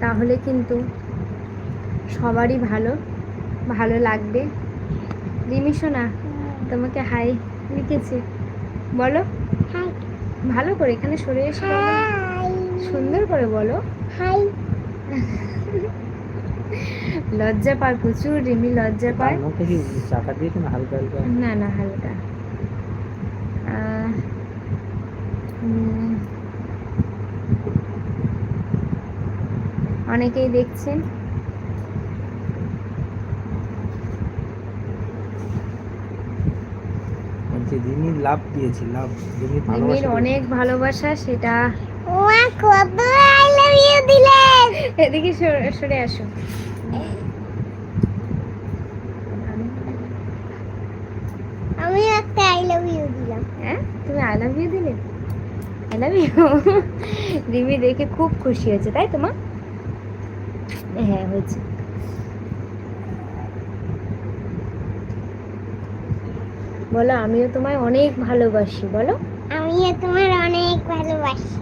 তাহলে কিন্তু সবারই ভালো ভালো লাগবে। রিমি সোনা তোমাকে হাই লিখেছে, বলো হাই ভালো করে, এখানে সরে এসে বলো, হাই সুন্দর করে বলো। হাই। লজ্জা পায় প্রচুর, রিমি লজ্জা তার পায়। মুখে কি চাকা দিয়েছে না হালকা হালকা? না না, হালকা। উম, অনেকেই দেখছেন। বলছি রিমি লাভ দিয়েছে, লাভ। রিমির রিমির ভালোবাসা অনেক দিয়েছে। ভালোবাসা, সেটা ওয়া কত আই লাভ ইউ দিলেন। এদিকে সরে আসো। আমি একটা আই লাভ ইউ দিলাম। হ্যাঁ, তুমি আই লাভ ইউ দিলে? I love you. রিমি দেখে খুব খুশি হয়েছে, তাই তো মা? হ্যাঁ, হয়েছে। বলো আমিও তোমায় অনেক ভালোবাসি, বলো। আমিও তোমার অনেক ভালোবাসি।